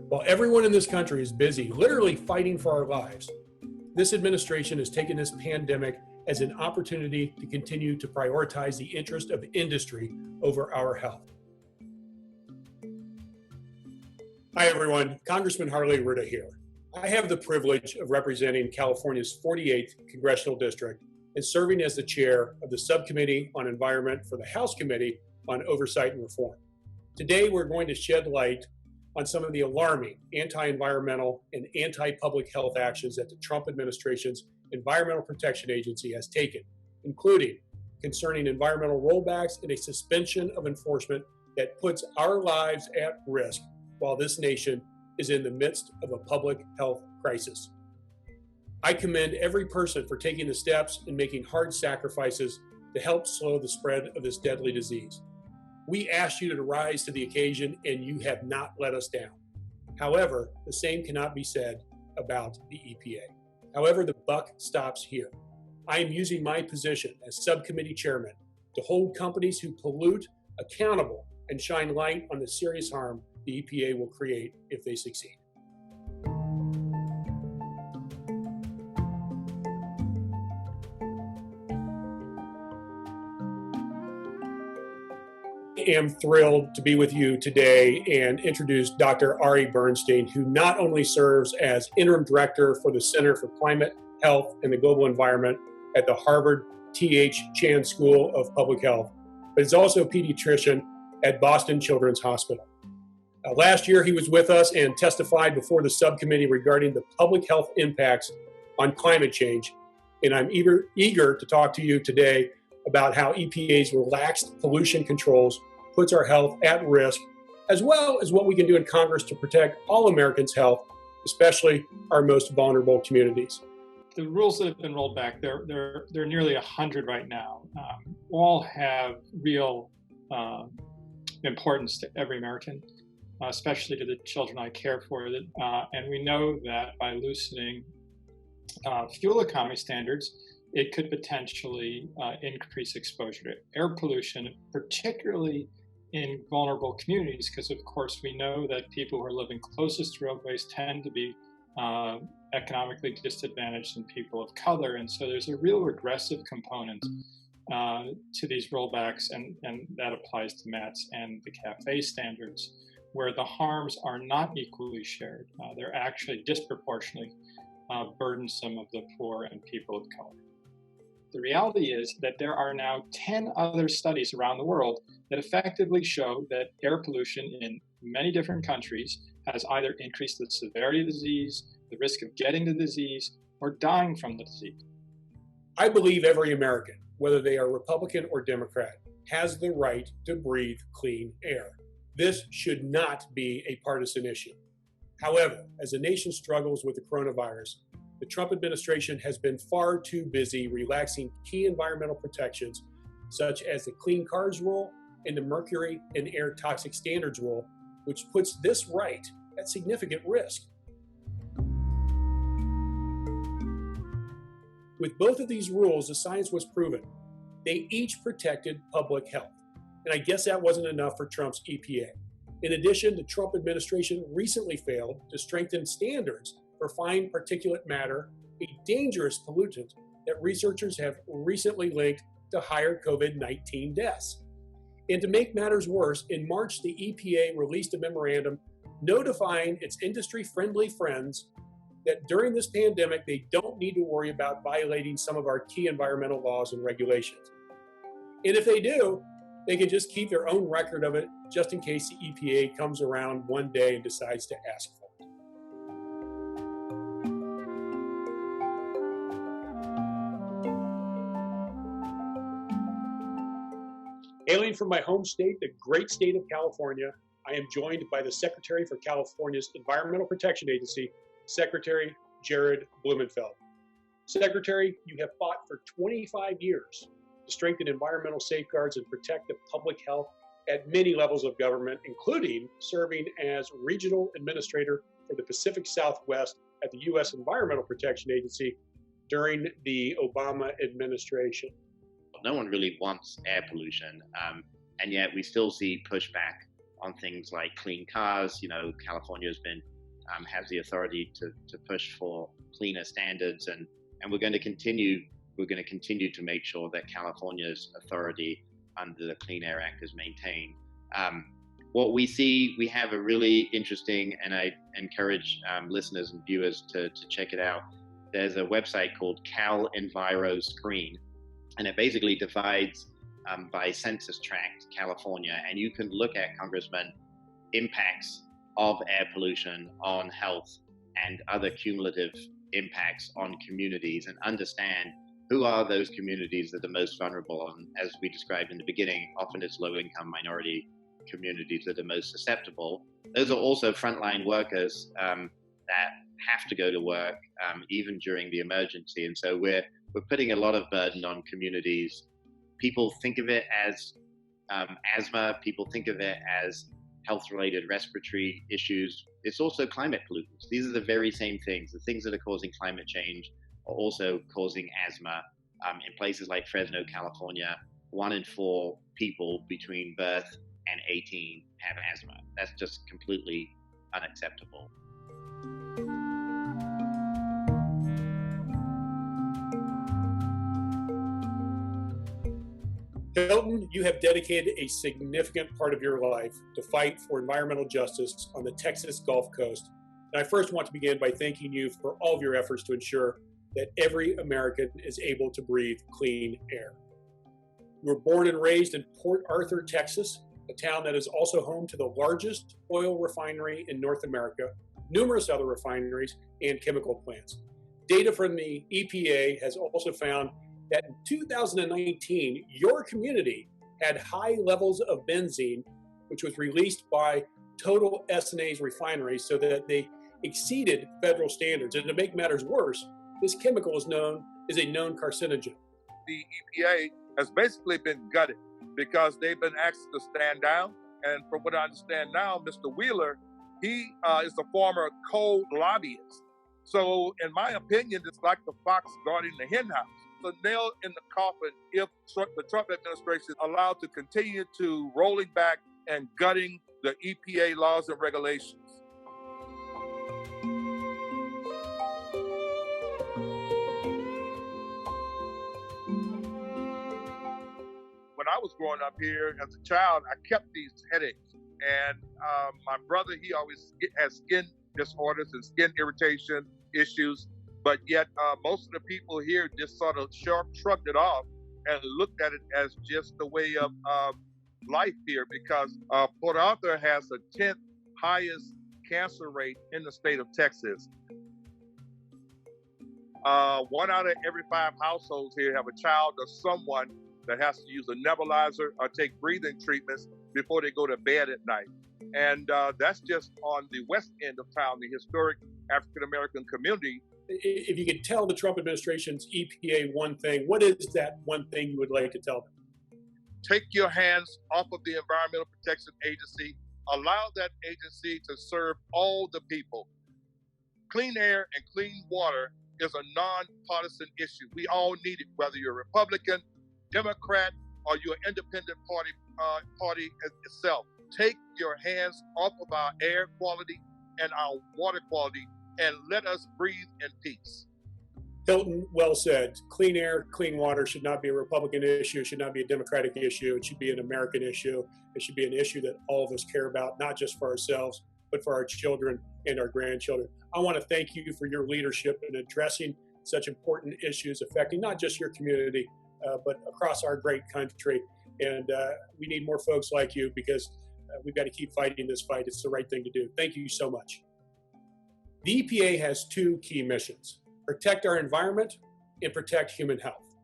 While everyone in this country is busy, literally fighting for our lives, this administration has taken this pandemic as an opportunity to continue to prioritize the interest of industry over our health. Hi everyone, Congressman Harley Rouda here. I have the privilege of representing California's 48th Congressional District and serving as the chair of the Subcommittee on Environment for the House Committee on Oversight and Reform. Today we're going to shed light on some of the alarming anti-environmental and anti-public health actions that the Trump administration's Environmental Protection Agency has taken, including concerning environmental rollbacks and a suspension of enforcement that puts our lives at risk while this nation is in the midst of a public health crisis. I commend every person for taking the steps and making hard sacrifices to help slow the spread of this deadly disease. We asked you to rise to the occasion and you have not let us down. However, the same cannot be said about the EPA. However, the buck stops here. I am using my position as subcommittee chairman to hold companies who pollute accountable and shine light on the serious harm the EPA will create if they succeed. I am thrilled to be with you today and introduce Dr. Ari Bernstein, who not only serves as interim director for the Center for Climate, Health, and the Global Environment at the Harvard T.H. Chan School of Public Health, but is also a pediatrician at Boston Children's Hospital. Last year, he was with us and testified before the subcommittee regarding the public health impacts on climate change, and I'm eager to talk to you today about how EPA's relaxed pollution controls puts our health at risk, as well as what we can do in Congress to protect all Americans' health, especially our most vulnerable communities. The rules that have been rolled back, they're nearly 100 right now, all have real importance to every American, especially to the children I care for. And we know that by loosening fuel economy standards, it could potentially increase exposure to air pollution, particularly in vulnerable communities, because of course we know that people who are living closest to roadways tend to be economically disadvantaged than people of color. And so there's a real regressive component to these rollbacks, and that applies to MATS and the CAFE standards, where the harms are not equally shared. They're actually disproportionately burdensome of the poor and people of color. The reality is that there are now 10 other studies around the world that effectively show that air pollution in many different countries has either increased the severity of the disease, the risk of getting the disease, or dying from the disease. I believe every American, whether they are Republican or Democrat, has the right to breathe clean air. This should not be a partisan issue. However, as the nation struggles with the coronavirus, the Trump administration has been far too busy relaxing key environmental protections, such as the Clean Cars Rule and the Mercury and Air Toxic Standards Rule, which puts this right at significant risk. With both of these rules, the science was proven. They each protected public health. And I guess that wasn't enough for Trump's EPA. In addition, the Trump administration recently failed to strengthen standards for fine particulate matter, a dangerous pollutant that researchers have recently linked to higher COVID-19 deaths. And to make matters worse, in March, the EPA released a memorandum notifying its industry-friendly friends that during this pandemic, they don't need to worry about violating some of our key environmental laws and regulations. And if they do, they can just keep their own record of it just in case the EPA comes around one day and decides to ask for it. Hailing from my home state, the great state of California, I am joined by the Secretary for California's Environmental Protection Agency, Secretary Jared Blumenfeld. Secretary, you have fought for 25 years to strengthen environmental safeguards and protect the public health at many levels of government, including serving as regional administrator for the Pacific Southwest at the U.S. Environmental Protection Agency during the Obama administration. No one really wants air pollution, and yet we still see pushback on things like clean cars. You know, California has been has the authority to push for cleaner standards, and we're going to continue to make sure that California's authority under the Clean Air Act is maintained. What we see, we have a really interesting, and I encourage listeners and viewers to check it out. There's a website called Cal Enviro Screen, and it basically divides by census tract California, and you can look at, Congressman, impacts of air pollution on health and other cumulative impacts on communities, and understand who are those communities that are most vulnerable. And as we described in the beginning, often it's low-income minority communities that are most susceptible. Those are also frontline workers that have to go to work even during the emergency. And so we're putting a lot of burden on communities. People think of it as asthma. People think of it as health-related respiratory issues. It's also climate pollutants. These are the very same things. The things that are causing climate change are also causing asthma. In places like Fresno, California, 1 in 4 people between birth and 18 have asthma. That's just completely unacceptable. Hilton, you have dedicated a significant part of your life to fight for environmental justice on the Texas Gulf Coast. And I first want to begin by thanking you for all of your efforts to ensure that every American is able to breathe clean air. You were born and raised in Port Arthur, Texas, a town that is also home to the largest oil refinery in North America, numerous other refineries, and chemical plants. Data from the EPA has also found that in 2019, your community had high levels of benzene, which was released by Total S&A's refineries, so that they exceeded federal standards. And to make matters worse, this chemical is a known carcinogen. The EPA has basically been gutted because they've been asked to stand down. And from what I understand now, Mr. Wheeler, he is a former coal lobbyist. So in my opinion, it's like the fox guarding the hen house. It's a nail in the coffin if the Trump administration is allowed to continue to rolling back and gutting the EPA laws and regulations. When I was growing up here as a child, I kept these headaches. And my brother, he always has skin disorders and skin irritation issues. But yet most of the people here just sort of shrugged it off and looked at it as just the way of life here, because Port Arthur has the 10th highest cancer rate in the state of Texas. 1 out of every 5 households here have a child or someone that has to use a nebulizer or take breathing treatments before they go to bed at night. And that's just on the west end of town, the historic African-American community. If you could tell the Trump administration's EPA one thing, what is that one thing you would like to tell them? Take your hands off of the Environmental Protection Agency. Allow that agency to serve all the people. Clean air and clean water is a nonpartisan issue. We all need it, whether you're a Republican, Democrat, or you're an independent party itself. Take your hands off of our air quality and our water quality, and let us breathe in peace. Hilton, well said. Clean air, clean water should not be a Republican issue. It should not be a Democratic issue. It should be an American issue. It should be an issue that all of us care about, not just for ourselves, but for our children and our grandchildren. I want to thank you for your leadership in addressing such important issues affecting not just your community, but across our great country. And we need more folks like you, because we've got to keep fighting this fight. It's the right thing to do. Thank you so much. The EPA has 2 key missions: protect our environment and protect human health.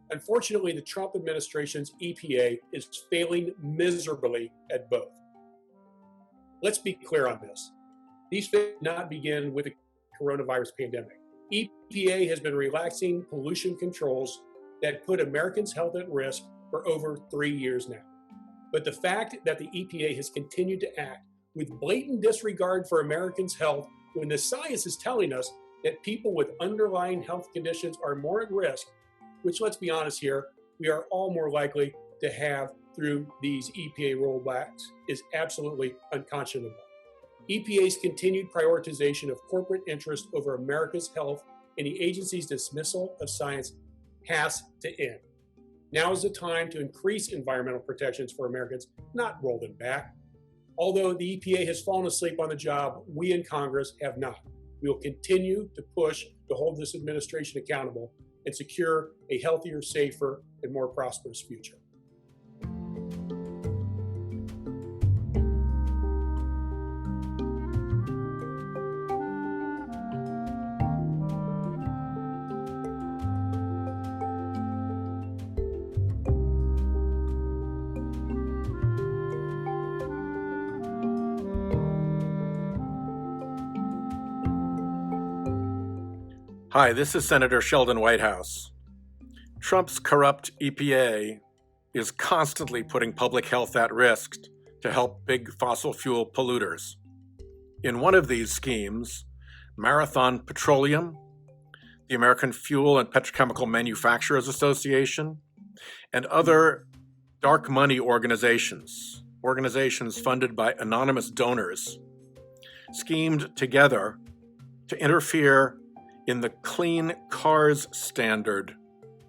Unfortunately, the Trump administration's EPA is failing miserably at both. Let's be clear on this. These failures did not begin with the coronavirus pandemic. EPA has been relaxing pollution controls that put Americans' health at risk for over 3 years now. But the fact that the EPA has continued to act with blatant disregard for Americans' health, when the science is telling us that people with underlying health conditions are more at risk, which, let's be honest here, we are all more likely to have through these EPA rollbacks, is absolutely unconscionable. EPA's continued prioritization of corporate interest over America's health and the agency's dismissal of science has to end. Now is the time to increase environmental protections for Americans, not roll them back. Although the EPA has fallen asleep on the job, we in Congress have not. We will continue to push to hold this administration accountable and secure a healthier, safer, and more prosperous future. Hi, this is Senator Sheldon Whitehouse. Trump's corrupt EPA is constantly putting public health at risk to help big fossil fuel polluters. In one of these schemes, Marathon Petroleum, the American Fuel and Petrochemical Manufacturers Association, and other dark money organizations funded by anonymous donors, schemed together to interfere in the Clean Cars standard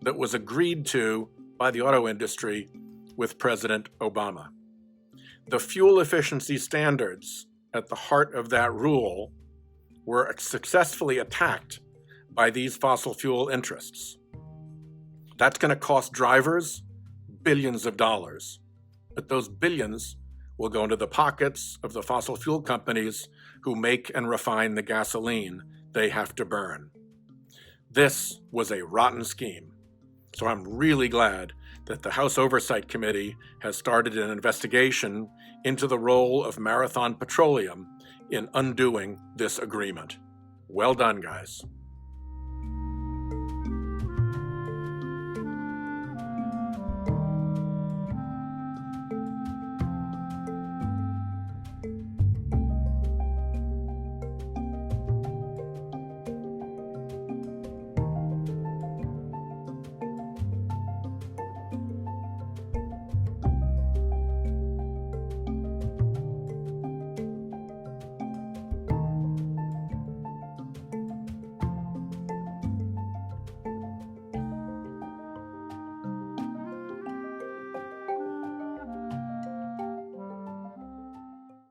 that was agreed to by the auto industry with President Obama. The fuel efficiency standards at the heart of that rule were successfully attacked by these fossil fuel interests. That's going to cost drivers billions of dollars, but those billions will go into the pockets of the fossil fuel companies who make and refine the gasoline they have to burn. This was a rotten scheme. So I'm really glad that the House Oversight Committee has started an investigation into the role of Marathon Petroleum in undoing this agreement. Well done, guys.